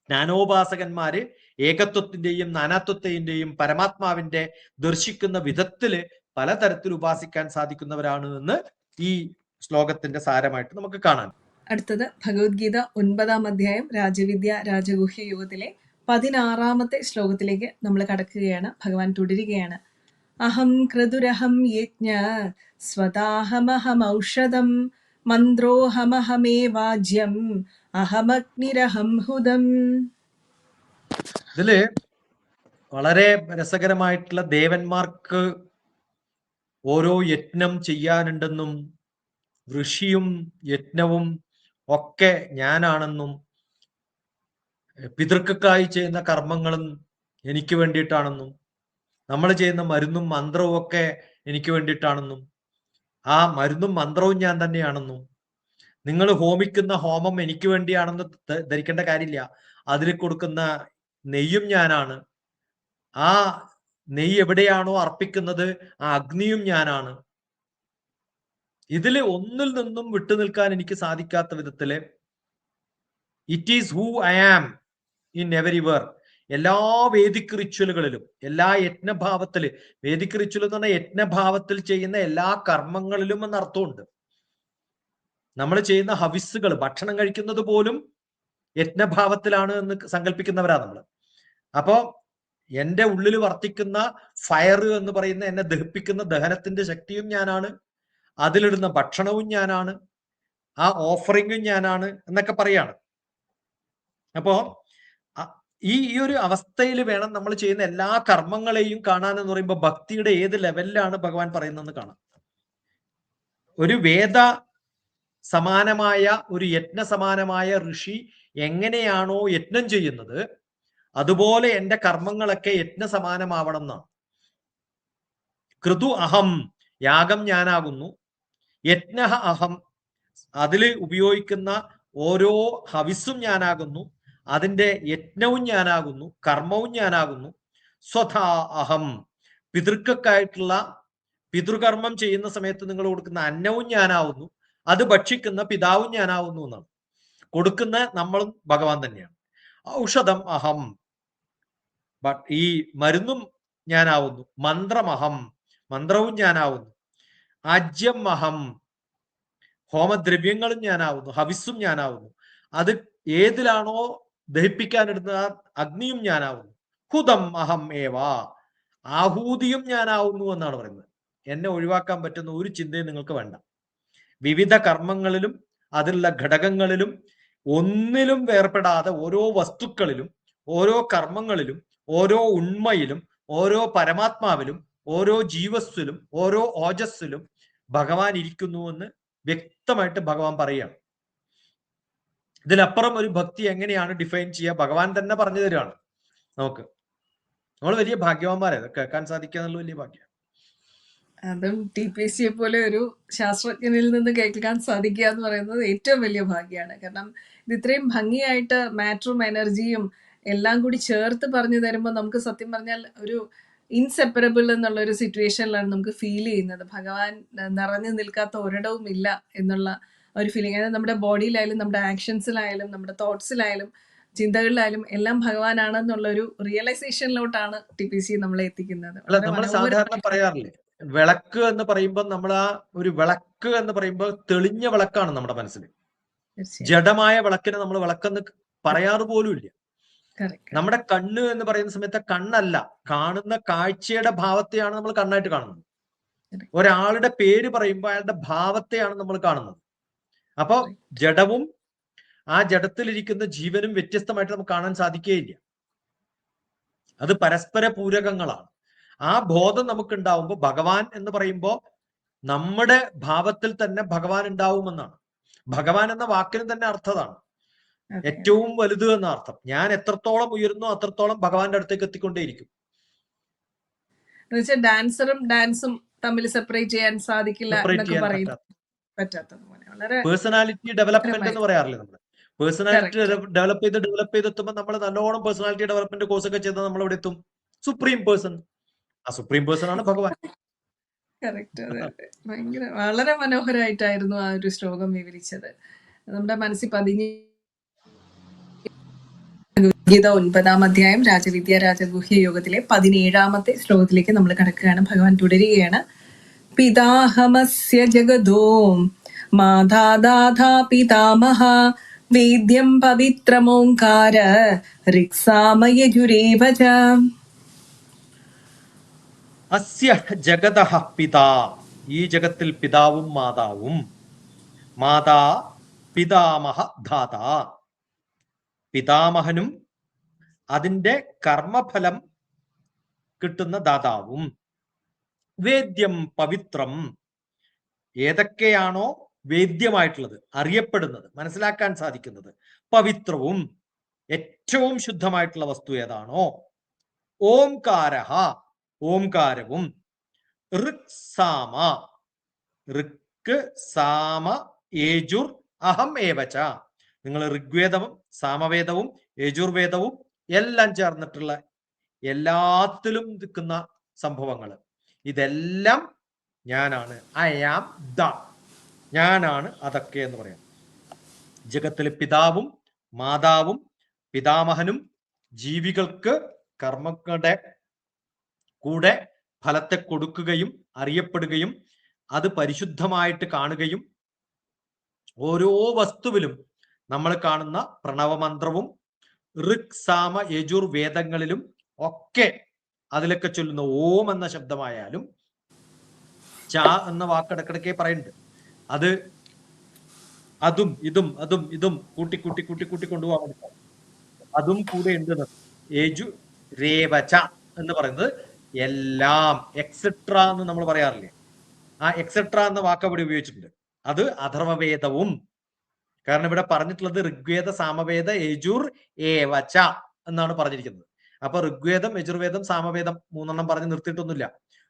[SPEAKER 2] ജ്ഞാനോപാസകന്മാര് ഏകത്വത്തിന്റെയും നാനാത്വത്തിന്റെയും പരമാത്മാവിന്റെ ദർശിക്കുന്ന വിധത്തില് പലതരത്തിൽ ഉപാസിക്കാൻ സാധിക്കുന്നവരാണ് എന്ന് ഈ ശ്ലോകത്തിന്റെ സാരമായിട്ട് നമുക്ക് കാണാൻ.
[SPEAKER 1] അടുത്തത് ഭഗവത്ഗീത 9-ാം അധ്യായം രാജവിദ്യ രാജഗുഹ്യ യോഗത്തിലെ 16-ാമത്തെ ശ്ലോകത്തിലേക്ക് നമ്മൾ കടക്കുകയാണ്. ഭഗവാൻ തുടരുകയാണ്. അഹം ക്രതുരഹം യജ്ഞ സ്വതാഹമഹമൗഷധം മന്ത്രോഹമഹമേ വാജ്യം അഹമഗ്നിരഹം ഹുദം.
[SPEAKER 2] ഇതില് വളരെ രസകരമായിട്ടുള്ള ദേവന്മാർക്ക് ഓരോ യജ്ഞം ചെയ്യാനുണ്ടെന്നും ഋഷിയും യജ്ഞവും ഒക്കെ ഞാനാണെന്നും പിതൃക്കൾക്കായി ചെയ്യുന്ന കർമ്മങ്ങളും എനിക്ക് വേണ്ടിയിട്ടാണെന്നും നമ്മൾ ചെയ്യുന്ന മരുന്നും മന്ത്രവും ഒക്കെ എനിക്ക് വേണ്ടിയിട്ടാണെന്നും ആ മരുന്നും മന്ത്രവും ഞാൻ തന്നെയാണെന്നും നിങ്ങൾ ഹോമിക്കുന്ന ഹോമം എനിക്ക് വേണ്ടിയാണെന്ന് ധരിക്കേണ്ട കാര്യമില്ല. അതിൽ കൊടുക്കുന്ന നെയ്യും ഞാനാണ്. ആ നെയ്യ് എവിടെയാണോ അർപ്പിക്കുന്നത് ആ അഗ്നിയും ഞാനാണ്. ഇതിൽ ഒന്നിൽ നിന്നും വിട്ടുനിൽക്കാൻ എനിക്ക് സാധിക്കാത്ത വിധത്തില് it is who I am in everywhere. എല്ലാ വേദിക് റിച്വലുകളിലും എല്ലാ യജ്ഞഭാവത്തില്, വേദിക് റിച്വൽ എന്ന് പറഞ്ഞാൽ യജ്ഞഭാവത്തിൽ ചെയ്യുന്ന എല്ലാ കർമ്മങ്ങളിലും എന്ന അർത്ഥമുണ്ട്. നമ്മൾ ചെയ്യുന്ന ഹവിസ്സുകൾ, ഭക്ഷണം കഴിക്കുന്നത് പോലും യജ്ഞഭാവത്തിലാണ് എന്ന് സങ്കല്പിക്കുന്നവരാ നമ്മൾ. അപ്പോ എന്റെ ഉള്ളിൽ വർത്തിക്കുന്ന ഫയർ എന്ന് പറയുന്ന എന്നെ ദഹിപ്പിക്കുന്ന ദഹനത്തിന്റെ ശക്തിയും ഞാനാണ്. അതിലിടുന്ന ഭക്ഷണവും ഞാനാണ്. ആ ഓഫറിങ്ങും ഞാനാണ് എന്നൊക്കെ പറയാണ്. അപ്പോ ഈ ഒരു അവസ്ഥയിൽ വേണം നമ്മൾ ചെയ്യുന്ന എല്ലാ കർമ്മങ്ങളെയും കാണാൻ എന്ന് പറയുമ്പോൾ ഭക്തിയുടെ ഏത് ലെവലിലാണ് ഭഗവാൻ പറയുന്നതെന്ന് കാണാം. ഒരു വേദ സമാനമായ ഒരു യജ്ഞ സമാനമായ ഋഷി എങ്ങനെയാണോ യജ്ഞം ചെയ്യുന്നത് അതുപോലെ എന്റെ കർമ്മങ്ങളൊക്കെ യജ്ഞ സമാനമാവണം എന്നാണ്. കൃതു അഹം യാഗം ഞാനാകുന്നു. യജ്ഞ അഹം അതിൽ ഉപയോഗിക്കുന്ന ഓരോ ഹവിസ്സും ഞാനാകുന്നു. അതിന്റെ യജ്ഞവും ഞാനാകുന്നു, കർമ്മവും ഞാനാകുന്നു. സ്വധാ അഹം പിതൃക്കൾക്കായിട്ടുള്ള പിതൃകർമ്മം ചെയ്യുന്ന സമയത്ത് നിങ്ങൾ കൊടുക്കുന്ന അന്നവും ഞാനാവുന്നു. അത് ഭക്ഷിക്കുന്ന പിതാവും ഞാനാവുന്നു എന്നാണ്. കൊടുക്കുന്ന നമ്മളും ഭഗവാൻ തന്നെയാണ്. ഔഷധം അഹം ഈ മരുന്നും ഞാനാവുന്നു. മന്ത്രമഹം മന്ത്രവും ഞാനാവുന്നു. ആജ്യം അഹം ഹോമദ്രവ്യങ്ങളും ഞാനാവുന്നു, ഹവിസ്സും ഞാനാവുന്നു. അത് ഏതിലാണോ ദഹിപ്പിക്കാനിടുന്ന അഗ്നിയും ഞാനാവുന്നു. ഹുതം അഹം ഏവാ, ആഹൂതിയും ഞാനാവുന്നു എന്നാണ് പറയുന്നത്. എന്നെ ഒഴിവാക്കാൻ പറ്റുന്ന ഒരു ചിന്തയും നിങ്ങൾക്ക് വേണ്ട. വിവിധ കർമ്മങ്ങളിലും അതിലുള്ള ഘടകങ്ങളിലും ഒന്നിലും വേർപെടാതെ ഓരോ വസ്തുക്കളിലും, ഓരോ കർമ്മങ്ങളിലും, ഓരോ ഉണ്മയിലും, ഓരോ പരമാത്മാവിലും, ഓരോ ജീവസ്സിലും, ഓരോ ഓജസ്സിലും ഭഗവാൻ ഇരിക്കുന്നുവെന്ന് വ്യക്തമായിട്ട് ഭഗവാൻ പറയുകയാണ്. ഇതിലപ്പുറം ഒരു ഭക്തി എങ്ങനെയാണ് ഡിഫൈൻ ചെയ്യുക? ഭഗവാൻ തന്നെ പറഞ്ഞു തരികയാണ് നമുക്ക്. നമ്മൾ വലിയ ഭാഗ്യവാന്മാരെ കേൾക്കാൻ സാധിക്കുക എന്നുള്ള വലിയ ഭാഗ്യം.
[SPEAKER 1] അതും TPC പോലെ ഒരു ശാസ്ത്രജ്ഞനിൽ നിന്ന് കേൾക്കാൻ സാധിക്കുക എന്ന് പറയുന്നത് ഏറ്റവും വലിയ ഭാഗ്യമാണ്. കാരണം ഇത് ഇത്രയും ഭംഗിയായിട്ട് മാറ്ററും എനർജിയും എല്ലാം കൂടി ചേർത്ത് പറഞ്ഞു തരുമ്പോൾ നമുക്ക് സത്യം പറഞ്ഞാൽ ഒരു ഇൻസെപ്പറബിൾ എന്നുള്ള ഒരു സിറ്റുവേഷനിലാണ് നമുക്ക് ഫീൽ ചെയ്യുന്നത്. ഭഗവാൻ നിറഞ്ഞു നിൽക്കാത്ത ഒരിടവും ഇല്ല എന്നുള്ള ഒരു ഫീലിംഗ്. അതായത് നമ്മുടെ ബോഡിയിലായാലും നമ്മുടെ ആക്ഷൻസിലായാലും നമ്മുടെ തോട്ട്സിലായാലും ചിന്തകളിലായാലും എല്ലാം ഭഗവാനാണെന്നുള്ള ഒരു റിയലൈസേഷനിലോട്ടാണ് TPC നമ്മളെ എത്തിക്കുന്നത്.
[SPEAKER 2] അല്ല, നമ്മൾ സാധാരണ പറയാറില്ലേ, വിളക്ക് എന്ന് പറയുമ്പോൾ നമ്മൾ ആ ഒരു വിളക്ക് എന്ന് പറയുമ്പോൾ തെളിഞ്ഞ വിളക്കാണ് നമ്മുടെ മനസ്സിൽ. ജഡമായ വിളക്കിനെ നമ്മൾ വിളക്കെന്ന് പറയാറ് പോലും ഇല്ല. നമ്മുടെ കണ്ണ് എന്ന് പറയുന്ന സമയത്ത് കണ്ണല്ല, കാണുന്ന കാഴ്ചയുടെ ഭാവത്തെയാണ് നമ്മൾ കണ്ണായിട്ട് കാണുന്നത്. ഒരാളുടെ പേര് പറയുമ്പോൾ അയാളുടെ ഭാവത്തെയാണ് നമ്മൾ കാണുന്നത്. അപ്പൊ ജഡവും ആ ജഡത്തിലിരിക്കുന്ന ജീവനും വ്യത്യസ്തമായിട്ട് നമുക്ക് കാണാൻ സാധിക്കുകയില്ല. അത് പരസ്പര പൂരകങ്ങളാണ്. ആ ബോധം നമുക്ക് ഉണ്ടാവുമ്പോൾ ഭഗവാൻ എന്ന് പറയുമ്പോൾ നമ്മുടെ ഭാവത്തിൽ തന്നെ ഭഗവാൻ ഉണ്ടാവുമെന്നാണ്. ഭഗവാൻ എന്ന വാക്കിന് തന്നെ അർത്ഥതാണ് ഏറ്റവും വലുത് എന്ന അർത്ഥം. ഞാൻ എത്രത്തോളം ഉയരുന്നു അത്രത്തോളം ഭഗവാന്റെ അടുത്തേക്ക് എത്തിക്കൊണ്ടേയിരിക്കും.
[SPEAKER 1] ഡാൻസറും ഡാൻസും തമ്മിൽ സെപ്പറേറ്റ് ചെയ്യാൻ സാധിക്കില്ല എന്നൊക്കെ പറയുന്നു.
[SPEAKER 2] പേഴ്സണാലിറ്റി ഡെവലപ്മെന്റ് എന്ന് പറയാറില്ലേ നമ്മൾ? പേഴ്സണാലിറ്റി ഡെവലപ്പ് ചെയ്തെത്തുമ്പോൾ നമ്മൾ നല്ലോണം പേഴ്സണാലിറ്റി ഡെവലപ്മെന്റ് കോഴ്സ് ഒക്കെ ചെയ്താൽ നമ്മൾ ഇവിടെ എത്തും സുപ്രീം പേഴ്സൺ. ആ സുപ്രീം പേഴ്സൺ ആണ് ഭഗവാൻ.
[SPEAKER 1] കറക്റ്റ്. ഭയങ്കര വളരെ മനോഹരമായിട്ടായിരുന്നു ആ ഒരു ശ്ലോകം വിവരിച്ചത്. നമ്മുടെ മനസ്സിൽ പതിഞ്ഞ്. ഗീത 9-ാം അധ്യായം രാജവിദ്യ രാജഗുഹ്യ യോഗത്തിലെ 17-ാമത്തെ ശ്ലോകത്തിലേക്ക് നമ്മൾ കടക്കുകയാണ്. ഭഗവാൻ തുടരുകയാണ്. പിതാഹമസ്യ ജഗദോ മാതാദാധാ പിതാമഹ വേദ്യം പവിത്രമോങ്കാര ഋക്സാമയജുരേവ ച.
[SPEAKER 2] അസ്യ ജഗതഃ പിതാ, ഈ ജഗത്തിൽ പിതാവും മാതാവും. മാതാ പിതാമഹ ധാതാ, പിതാമഹനും അതിന്റെ കർമ്മഫലം കിട്ടുന്ന ദാതാവും. വേദ്യം പവിത്രം, ഏതൊക്കെയാണോ വേദ്യമായിട്ടുള്ളത്, അറിയപ്പെടുന്നത്, മനസ്സിലാക്കാൻ സാധിക്കുന്നത്, പവിത്രവും ഏറ്റവും ശുദ്ധമായിട്ടുള്ള വസ്തു ഏതാണോ, ഓംകാരഃ, ഓംകാരവും, ഋക് സാമ, ഋക്ക് സാമ യേജുർ അഹം ഏവച, നിങ്ങൾ ഋഗ്വേദവും സാമവേദവും യജുർവേദവും എല്ലാം ചേർന്നിട്ടുള്ള എല്ലാത്തിലും നിൽക്കുന്ന സംഭവങ്ങൾ, ഇതെല്ലാം ഞാനാണ്. ഐ ആം ദ, ഞാനാണ് അതൊക്കെ എന്ന് പറയാം. ജഗത്തിലെ പിതാവും മാതാവും പിതാമഹനും ജീവികൾക്ക് കർമ്മങ്ങളുടെ കൂടെ ഫലത്തെ കൊടുക്കുകയും അറിയപ്പെടുകയും അത് പരിശുദ്ധമായിട്ട് കാണുകയും ഓരോ വസ്തുവിലും നമ്മൾ കാണുന്ന പ്രണവമന്ത്രവും ഋക് സാമ യജുർ വേദങ്ങളിലും ഒക്കെ അതിലൊക്കെ ചൊല്ലുന്ന ഓം എന്ന ശബ്ദമായാലും ച എന്ന വാക്ക് ഇടക്കിടക്കെ പറയുന്നുണ്ട്. അത് അതും ഇതും അതും ഇതും കൂട്ടി കൂട്ടി കൂട്ടി കൂട്ടി കൊണ്ടുപോകാൻ വേണ്ടി അതും കൂടെ ഉണ്ട്. യജു രേവച എന്ന് പറയുന്നത് എല്ലാം, എക്സെട്ര എന്ന് നമ്മൾ പറയാറില്ലേ, ആ എക്സെട്ര എന്ന വാക്ക് അവിടെ ഉപയോഗിച്ചിട്ടുണ്ട്. അത് അഥർവവേദവും, കാരണം ഇവിടെ പറഞ്ഞിട്ടുള്ളത് ഋഗ്വേദ സാമവേദ യജുർ ഏവച എന്നാണ് പറഞ്ഞിരിക്കുന്നത്. അപ്പൊ ഋഗ്വേദം യജുർവേദം സാമവേദം 3 പറഞ്ഞ് നിർത്തിയിട്ടൊന്നുമില്ല.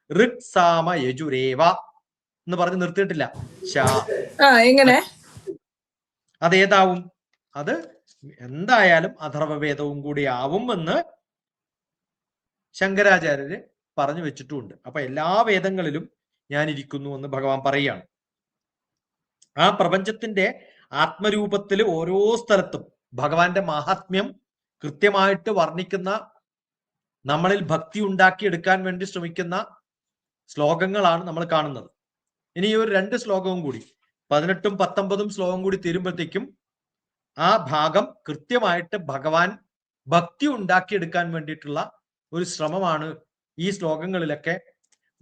[SPEAKER 2] ഋക് സാമ യജുരേവ എന്ന് പറഞ്ഞ് നിർത്തിയിട്ടില്ല.
[SPEAKER 1] എങ്ങനെ
[SPEAKER 2] അതേതാവും? അത് എന്തായാലും അഥർവവേദവും കൂടി ആവും എന്ന് ശങ്കരാചാര്യര് പറഞ്ഞു വെച്ചിട്ടുമുണ്ട്. അപ്പൊ എല്ലാ വേദങ്ങളിലും ഞാൻ ഇരിക്കുന്നു എന്ന് ഭഗവാൻ പറയുകയാണ്. ആ പ്രപഞ്ചത്തിന്റെ ആത്മരൂപത്തിൽ ഓരോ സ്ഥലത്തും ഭഗവാന്റെ മാഹാത്മ്യം കൃത്യമായിട്ട് വർണ്ണിക്കുന്ന, നമ്മളിൽ ഭക്തി ഉണ്ടാക്കിയെടുക്കാൻ വേണ്ടി ശ്രമിക്കുന്ന ശ്ലോകങ്ങളാണ് നമ്മൾ കാണുന്നത്. ഇനി ഒരു 2 ശ്ലോകവും കൂടി 18ഉം 19ഉം ശ്ലോകം കൂടി തീരുമ്പോഴത്തേക്കും ആ ഭാഗം കൃത്യമായിട്ട് ഭഗവാൻ ഭക്തി ഉണ്ടാക്കിയെടുക്കാൻ വേണ്ടിയിട്ടുള്ള ഒരു ശ്രമമാണ് ഈ ശ്ലോകങ്ങളിലൊക്കെ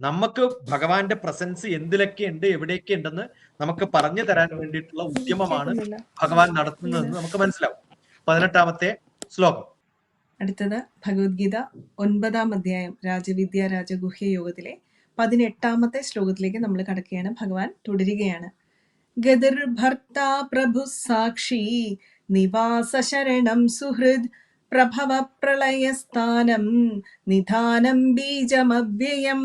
[SPEAKER 2] നമുക്ക് ഭഗവാന്റെ പ്രസൻസ് എന്തിലൊക്കെ ഉണ്ട്, എവിടെയൊക്കെ ഉണ്ടെന്ന് നമുക്ക് പറഞ്ഞു തരാൻ വേണ്ടിയിട്ടുള്ള ഉദ്യമമാണ്
[SPEAKER 1] കേൾക്കുന്നില്ല.
[SPEAKER 2] ഭഗവാൻ നടത്തുന്നതെന്ന് നമുക്ക് മനസ്സിലാവും. 18ാമത്തെ ശ്ലോകം.
[SPEAKER 1] അടുത്തത് ഭഗവത്ഗീത 9ാം അധ്യായം രാജവിദ്യ രാജഗുഹ്യ യോഗത്തിലെ 18ാമത്തെ ശ്ലോകത്തിലേക്ക് നമ്മൾ കടക്കുകയാണ്. ഭഗവാൻ തുടരുകയാണ്. ഗതിർഭർത്താ പ്രഭു സാക്ഷി നിവാസ ശരണം സുഹൃദ് പ്രഭവ പ്രളയസ്ഥാനം നിധാനം ബീജമവ്യയം.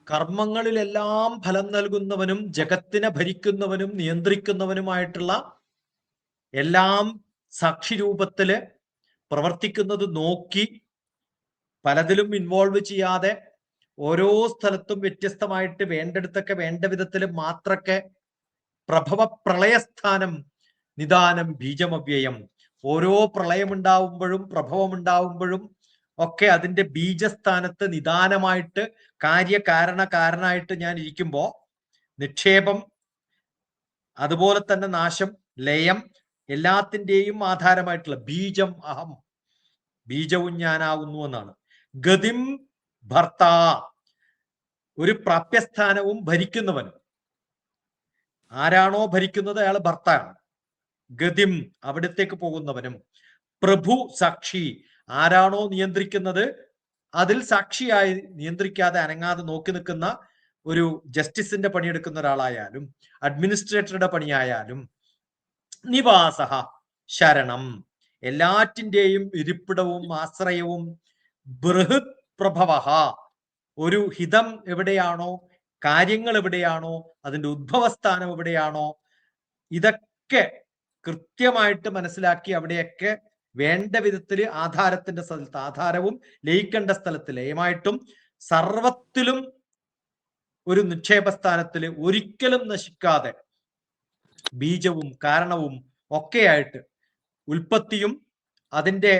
[SPEAKER 2] കർമ്മങ്ങളിലെല്ലാം ഫലം നൽകുന്നവനും ജഗത്തിനെ ഭരിക്കുന്നവനും നിയന്ത്രിക്കുന്നവനുമായിട്ടുള്ള എല്ലാം സാക്ഷി രൂപത്തില് പ്രവർത്തിക്കുന്നത് നോക്കി പലതിലും ഇൻവോൾവ് ചെയ്യാതെ ഓരോ സ്ഥലത്തും വ്യത്യസ്തമായിട്ട് വേണ്ടടുത്തൊക്കെ വേണ്ട വിധത്തിൽ മാത്രമൊക്കെ പ്രഭവ പ്രളയസ്ഥാനം നിദാനം ബീജമവ്യയം. ഓരോ പ്രളയമുണ്ടാവുമ്പോഴും പ്രഭവമുണ്ടാവുമ്പോഴും ഒക്കെ അതിന്റെ ബീജസ്ഥാനത്ത് നിദാനമായിട്ട് കാര്യകാരണകാരനായിട്ട് ഞാൻ ഇരിക്കുമ്പോ നിക്ഷേപം, അതുപോലെ തന്നെ നാശം, ലയം, എല്ലാത്തിൻ്റെയും ആധാരമായിട്ടുള്ള ബീജം അഹം, ബീജവും ഞാനാകുന്നു എന്നാണ്. ഗതിം ഭർത്ത, ഒരു പ്രാപ്യസ്ഥാനവും ഭരിക്കുന്നവനും. ആരാണോ ഭരിക്കുന്നത് അയാൾ ഭർത്താവാണ്. ഗതിം, അവിടത്തേക്ക് പോകുന്നവനും. പ്രഭു സാക്ഷി, ആരാണോ നിയന്ത്രിക്കുന്നത് അതിൽ സാക്ഷിയായി നിയന്ത്രിക്കാതെ അനങ്ങാതെ നോക്കി നിൽക്കുന്ന ഒരു ജസ്റ്റിസിന്റെ പണിയെടുക്കുന്ന ഒരാളായാലും അഡ്മിനിസ്ട്രേറ്ററുടെ പണിയായാലും. നിവാസ ശരണം, എല്ലാറ്റിൻ്റെയും ഇരിപ്പിടവും ആശ്രയവും. ബൃഹത് പ്രഭവ, ഒരു ഹിതം എവിടെയാണോ, കാര്യങ്ങൾ എവിടെയാണോ, അതിന്റെ ഉദ്ഭവസ്ഥാനം എവിടെയാണോ, ഇതൊക്കെ കൃത്യമായിട്ട് മനസ്സിലാക്കി അവിടെയൊക്കെ വേണ്ട വിധത്തിൽ ആധാരത്തിന്റെ സ്ഥലത്ത് ആധാരവും ലയിക്കേണ്ട സ്ഥലത്ത് ലയമായിട്ടും സർവത്തിലും ഒരു നിക്ഷേപസ്ഥാനത്തിൽ ഒരിക്കലും നശിക്കാതെ ബീജവും കാരണവും ഒക്കെയായിട്ട് ഉൽപ്പത്തിയും അതിൻ്റെ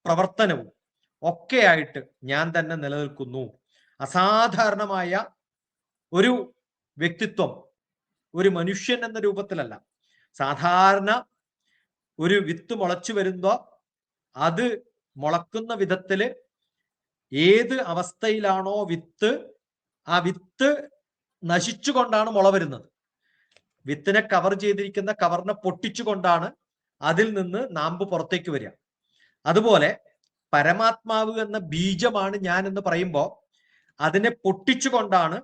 [SPEAKER 2] പ്രവർത്തനവും ഒക്കെയായിട്ട് ഞാൻ തന്നെ നിലനിൽക്കുന്നു. അസാധാരണമായ ഒരു വ്യക്തിത്വം ഒരു മനുഷ്യൻ എന്ന രൂപത്തിലല്ല. സാധാരണ ഒരു വിത്ത് മുളച്ചു വരുമ്പോ അത് മുളക്കുന്ന വിധത്തില് ഏത് അവസ്ഥയിലാണോ വിത്ത്, ആ വിത്ത് നശിച്ചുകൊണ്ടാണ് മുള വരുന്നത്. വിത്തിനെ കവർ ചെയ്തിരിക്കുന്ന കവറിനെ പൊട്ടിച്ചുകൊണ്ടാണ് അതിൽ നിന്ന് നാമ്പ് പുറത്തേക്ക് വരിക. അതുപോലെ പരമാത്മാവ് എന്ന ബീജമാണ് ഞാൻ എന്ന് പറയുമ്പോൾ അതിനെ പൊട്ടിച്ചുകൊണ്ടാണ്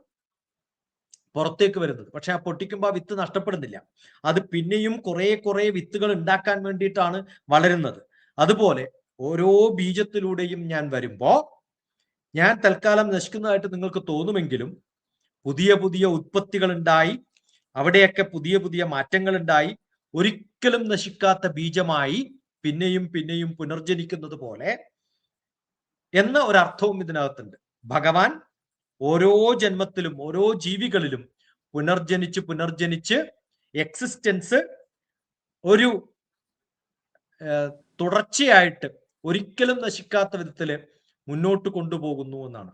[SPEAKER 2] പുറത്തേക്ക് വരുന്നത്. പക്ഷെ ആ പൊട്ടിക്കുമ്പോൾ ആ വിത്ത് നഷ്ടപ്പെടുന്നില്ല. അത് പിന്നെയും കുറെ വിത്തുകൾ ഉണ്ടാക്കാൻ വേണ്ടിയിട്ടാണ് വളരുന്നത്. അതുപോലെ ഓരോ ബീജത്തിലൂടെയും ഞാൻ വരുമ്പോ ഞാൻ തൽക്കാലം നശിക്കുന്നതായിട്ട് നിങ്ങൾക്ക് തോന്നുമെങ്കിലും പുതിയ ഉത്പത്തികൾ ഉണ്ടായി, അവിടെയൊക്കെ പുതിയ മാറ്റങ്ങൾ ഉണ്ടായി, ഒരിക്കലും നശിക്കാത്ത ബീജമായി പിന്നെയും പുനർജനിക്കുന്നത് പോലെ എന്ന ഒരർത്ഥവും ഇതിനകത്തുണ്ട്. ഭഗവാൻ ഓരോ ജന്മത്തിലും ഓരോ ജീവികളിലും പുനർജനിച്ച് എക്സിസ്റ്റൻസ് ഒരു തുടർച്ചയായിട്ട് ഒരിക്കലും നശിക്കാത്ത വിധത്തില് മുന്നോട്ട് കൊണ്ടുപോകുന്നു എന്നാണ്.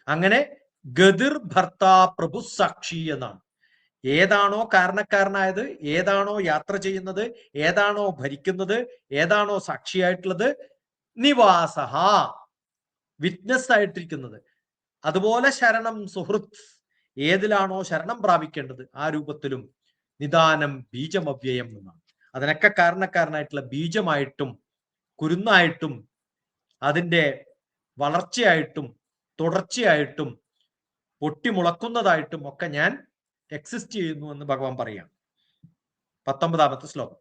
[SPEAKER 2] അങ്ങനെ ഗതിർ ഭർത്ത പ്രഭു സാക്ഷി എന്നാണ്. ഏതാണോ കാരണക്കാരനായത്, ഏതാണോ യാത്ര ചെയ്യുന്നത്, ഏതാണോ ഭരിക്കുന്നത്, ഏതാണോ സാക്ഷിയായിട്ടുള്ളത്, നിവാസ വിറ്റ്നസ് ആയിട്ടിരിക്കുന്നത്. അതുപോലെ ശരണം സുഹൃത്ത്, ഏതിലാണോ ശരണം പ്രാപിക്കേണ്ടത് ആ രൂപത്തിലും നിദാനം ബീജമവ്യയം എന്നാണ്. അതിനൊക്കെ കാരണക്കാരനായിട്ടുള്ള ബീജമായിട്ടും കുരുന്നായിട്ടും അതിൻ്റെ വളർച്ചയായിട്ടും തുടർച്ചയായിട്ടും പൊട്ടിമുളക്കുന്നതായിട്ടും ഒക്കെ ഞാൻ എക്സിസ്റ്റ് ചെയ്യുന്നു എന്ന് ഭഗവാൻ പറയാണ്. 19ാമത്തെ ശ്ലോകം.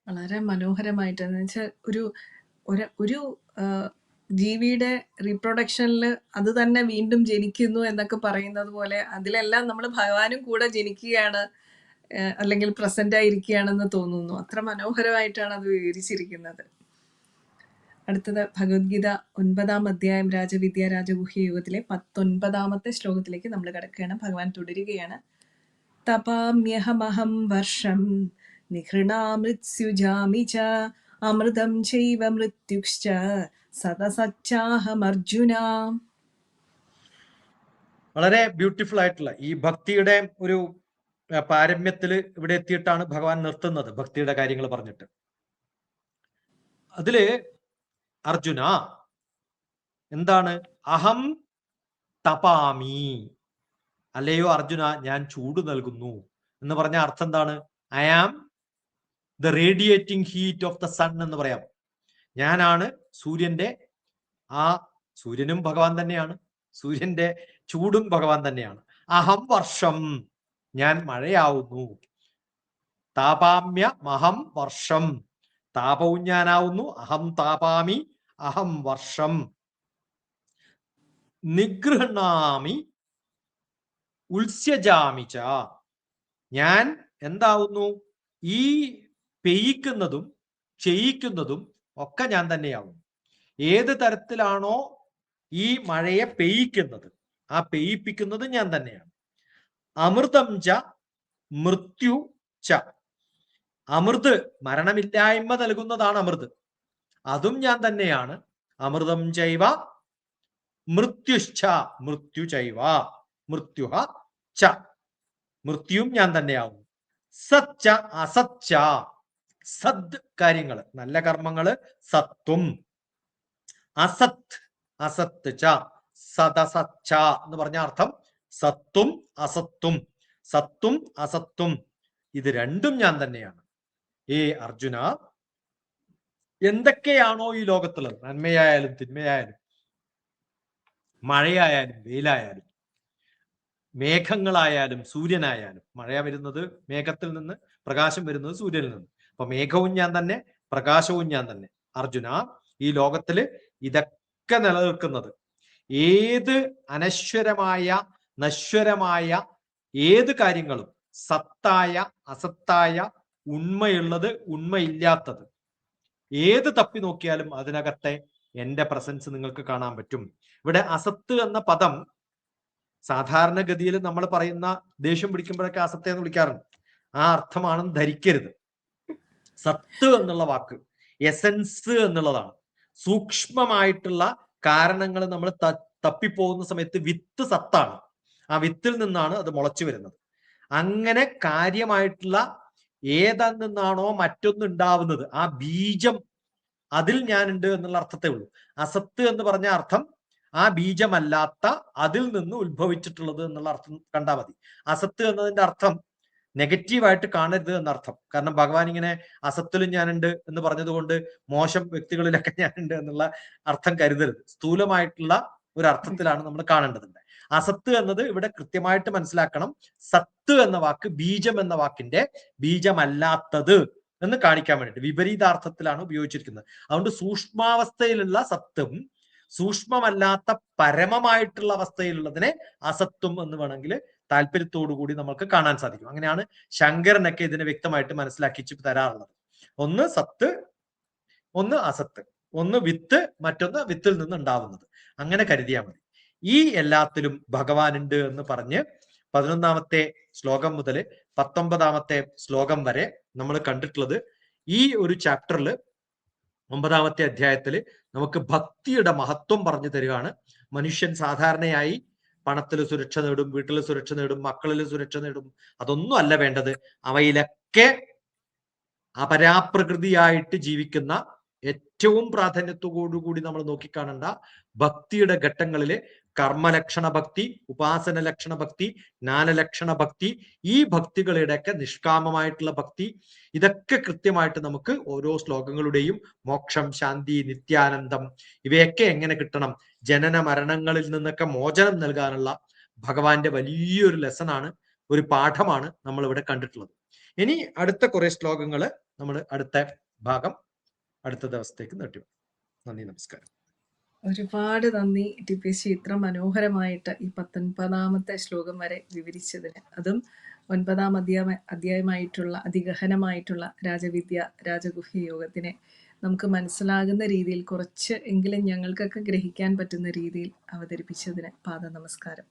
[SPEAKER 1] വളരെ മനോഹരമായിട്ട് എന്ന് വെച്ചാൽ ഒരു ജീവിയുടെ റീപ്രൊഡക്ഷനിൽ അത് തന്നെ വീണ്ടും ജനിക്കുന്നു എന്നൊക്കെ പറയുന്നത് പോലെ അതിലെല്ലാം നമ്മൾ ഭഗവാനും കൂടെ ജനിക്കുകയാണ്, അല്ലെങ്കിൽ പ്രസന്റ് ആയിരിക്കുകയാണെന്ന് തോന്നുന്നു. അത്ര മനോഹരമായിട്ടാണ് അത് വിവരിച്ചിരിക്കുന്നത്. അടുത്തത് ഭഗവത്ഗീത 9ാം അധ്യായം രാജവിദ്യ രാജഗുഹ്യ യോഗത്തിലെ 19ാമത്തെ ശ്ലോകത്തിലേക്ക് നമ്മൾ കിടക്കുകയാണ്. ഭഗവാൻ തുടരുകയാണ്. തപാമ്യഹമഹം വർഷം നിഹൃണാമൃത്സ്യുജാമി ച അമൃതം ചൈവ മൃത്യുശ്ച സതസച്ചാഹമർജുന.
[SPEAKER 2] വളരെ ബ്യൂട്ടിഫുൾ ആയിട്ടുള്ള ഈ ഭക്തിയുടെ ഒരു പാരമ്യത്തിൽ ഇവിടെ എത്തിയിട്ടാണ് ഭഗവാൻ നിർത്തുന്നത് ഭക്തിയുടെ കാര്യങ്ങൾ പറഞ്ഞിട്ട്. അതില് അർജുന എന്താണ്? അഹം തപാമി, അല്ലയോ അർജുന ഞാൻ ചൂട് നൽകുന്നു എന്ന് പറഞ്ഞ അർത്ഥം എന്താണ്? I am the radiating heat of the sun എന്ന് പറയാം. ഞാനാണ് സൂര്യന്റെ, ആ സൂര്യനും ഭഗവാൻ തന്നെയാണ്, സൂര്യന്റെ ചൂടും ഭഗവാൻ തന്നെയാണ്. അഹം വർഷം, ഞാൻ മഴയാവുന്നു. താപാമ്യ മഹം വർഷം, താപവും ഞാനാവുന്നു. അഹം താപാമി അഹം വർഷം. നിഗൃഹണാമി ഉത്സ്യജാമിച്ച, ഞാൻ എന്താവുന്നു? ഈ പെയ്യിക്കുന്നതും ചെയ്യിക്കുന്നതും ഒക്കെ ഞാൻ തന്നെയാവും. ഏത് തരത്തിലാണോ ഈ മഴയെ പെയ്യിക്കുന്നത്, ആ പെയ്യിപ്പിക്കുന്നത് ഞാൻ തന്നെയാണ്. അമൃതം ച മൃത്യു ച, അമൃത് മരണമില്ലായ്മ നൽകുന്നതാണ് അമൃത്, അതും ഞാൻ തന്നെയാണ്. അമൃതം ചൈവ മൃത്യുശ്ച മൃത്യു ചൈവ മൃത്യുഹ ച, മൃത്യുവും ഞാൻ തന്നെയാവും. സച്ച അസച്ച, സദ് കാര്യങ്ങൾ നല്ല കർമ്മങ്ങള് സത്തും, അസത് അസത്ത് ച സദസച്ച എന്ന് പറഞ്ഞ അർത്ഥം സത്തും അസത്തും, സത്തും അസത്തും ഇത് രണ്ടും ഞാൻ തന്നെയാണ്. ഏ അർജുന, എന്തൊക്കെയാണോ ഈ ലോകത്തുള്ളത്, നന്മയായാലും തിന്മയായാലും മഴയായാലും വെയിലായാലും മേഘങ്ങളായാലും സൂര്യനായാലും, മഴ വരുന്നത് മേഘത്തിൽ നിന്ന്, പ്രകാശം വരുന്നത് സൂര്യനിൽ നിന്ന്. അപ്പൊ മേഘവും ഞാൻ തന്നെ, പ്രകാശവും ഞാൻ തന്നെ. അർജുന, ഈ ലോകത്തില് ഇതൊക്കെ നിലനിൽക്കുന്നത്, ഏത് അനശ്വരമായ നശ്വരമായ ഏത് കാര്യങ്ങളും, സത്തായ അസത്തായ, ഉണ്മയുള്ളത് ഉണ്മയില്ലാത്തത്, ഏത് തപ്പി നോക്കിയാലും അതിനകത്തെ എന്റെ പ്രസൻസ് നിങ്ങൾക്ക് കാണാൻ പറ്റും. ഇവിടെ അസത്ത് എന്ന പദം സാധാരണഗതിയിൽ നമ്മൾ പറയുന്ന ദേഷ്യം പിടിക്കുമ്പോഴൊക്കെ അസത്തെ എന്ന് വിളിക്കാറുണ്ട്. ആ അർത്ഥമാണെന്ന് ധരിക്കരുത്. സത്ത് എന്നുള്ള വാക്ക് എസൻസ് എന്നുള്ളതാണ്. സൂക്ഷ്മമായിട്ടുള്ള കാരണങ്ങൾ നമ്മൾ തപ്പിപ്പോകുന്ന സമയത്ത് വിത്ത് സത്താണ്, ആ വിത്തിൽ നിന്നാണ് അത് മുളച്ചു വരുന്നത്. അങ്ങനെ കാര്യമായിട്ടുള്ള ഏതെന്നാണോ മറ്റൊന്നുണ്ടാവുന്നത്, ആ ബീജം അതിൽ ഞാനുണ്ട് എന്നുള്ള അർത്ഥത്തെ ഉള്ളൂ. അസത്ത് എന്ന് പറഞ്ഞ അർത്ഥം ആ ബീജമല്ലാത്ത, അതിൽ നിന്ന് ഉത്ഭവിച്ചിട്ടുള്ളത് എന്നുള്ള അർത്ഥം കണ്ടാൽ മതി. അസത്ത് എന്നതിന്റെ അർത്ഥം നെഗറ്റീവായിട്ട് കാണരുത് എന്നർത്ഥം. കാരണം ഭഗവാൻ ഇങ്ങനെ അസത്തിലും ഞാനുണ്ട് എന്ന് പറഞ്ഞതുകൊണ്ട് മോശം വ്യക്തികളിലൊക്കെ ഞാനുണ്ട് എന്നുള്ള അർത്ഥം കരുതരുത്. സ്ഥൂലമായിട്ടുള്ള ഒരു അർത്ഥത്തിലാണ് നമ്മൾ കാണേണ്ടതുണ്ട്. അസത്ത് എന്നത് ഇവിടെ കൃത്യമായിട്ട് മനസ്സിലാക്കണം. സത്ത് എന്ന വാക്ക് ബീജം എന്ന വാക്കിന്റെ ബീജമല്ലാത്തത് എന്ന് കാണിക്കാൻ വേണ്ടിയിട്ട് വിപരീതാർത്ഥത്തിലാണ് ഉപയോഗിച്ചിരിക്കുന്നത്. അതുകൊണ്ട് സൂക്ഷ്മാവസ്ഥയിലുള്ള സത്തും സൂക്ഷ്മമല്ലാത്ത പരമമായിട്ടുള്ള അവസ്ഥയിലുള്ളതിനെ അസത്വം എന്ന് വേണമെങ്കിൽ താല്പര്യത്തോടു കൂടി നമുക്ക് കാണാൻ സാധിക്കും. അങ്ങനെയാണ് ശങ്കരനൊക്കെ ഇതിനെ വ്യക്തമായിട്ട് മനസ്സിലാക്കി തരാറുള്ളത്. ഒന്ന് സത്ത്, ഒന്ന് അസത്ത്, ഒന്ന് വിത്ത്, മറ്റൊന്ന് വിത്തിൽ നിന്ന് ഉണ്ടാവുന്നത്. അങ്ങനെ കരുതിയാൽ മതി. ഈ എല്ലാത്തിലും ഭഗവാനുണ്ട് എന്ന് പറഞ്ഞ് 11ാമത്തെ ശ്ലോകം മുതൽ 19ാമത്തെ ശ്ലോകം വരെ നമ്മൾ കണ്ടിട്ടുള്ളത് ഈ ഒരു ചാപ്റ്ററിൽ 9ാമത്തെ അധ്യായത്തിൽ നമുക്ക് ഭക്തിയുടെ മഹത്വം പറഞ്ഞു തരികയാണ്. മനുഷ്യൻ സാധാരണയായി പണത്തിൽ സുരക്ഷ നേടും, വീട്ടിൽ സുരക്ഷ നേടും, മക്കളിൽ സുരക്ഷ നേടും, അതൊന്നും അല്ല വേണ്ടത്. അവയിലൊക്കെ അപരാപ്രകൃതിയായിട്ട് ജീവിക്കുന്ന, ഏറ്റവും പ്രാധാന്യത്തോടുകൂടി നമ്മൾ നോക്കിക്കാണേണ്ട ഭക്തിയുടെ ഘട്ടങ്ങളില് കർമ്മലക്ഷണ ഭക്തി, ഉപാസന ലക്ഷണ ഭക്തി, ജ്ഞാനലക്ഷണ ഭക്തി, ഈ ഭക്തികളുടെയൊക്കെ നിഷ്കാമമായിട്ടുള്ള ഭക്തി, ഇതൊക്കെ കൃത്യമായിട്ട് നമുക്ക് ഓരോ ശ്ലോകങ്ങളുടെയും മോക്ഷം, ശാന്തി, നിത്യാനന്ദം ഇവയൊക്കെ എങ്ങനെ കിട്ടണം, ജനന മരണങ്ങളിൽ നിന്നൊക്കെ മോചനം നൽകാനുള്ള ഭഗവാന്റെ വലിയൊരു ലെസണാണ്, ഒരു പാഠമാണ് നമ്മൾ ഇവിടെ കണ്ടിട്ടുള്ളത്. ഇനി അടുത്ത കുറെ ശ്ലോകങ്ങൾ നമ്മൾ അടുത്ത ഭാഗം അടുത്ത ദിവസത്തേക്ക് നീട്ടി. നന്ദി, നമസ്കാരം.
[SPEAKER 1] ഒരുപാട് നന്ദി TPC, ഇത്ര മനോഹരമായിട്ട് ഈ 19ാമത്തെ ശ്ലോകം വരെ വിവരിച്ചതിന്. അതും 9ാം അധ്യായമായിട്ടുള്ള അതിഗഹനമായിട്ടുള്ള രാജവിദ്യ രാജഗുഹ്യ യോഗത്തിനെ നമുക്ക് മനസ്സിലാകുന്ന രീതിയിൽ, കുറച്ച് എങ്കിലും ഞങ്ങൾക്കൊക്കെ ഗ്രഹിക്കാൻ പറ്റുന്ന രീതിയിൽ അവതരിപ്പിച്ചതിന് പാദ നമസ്കാരം.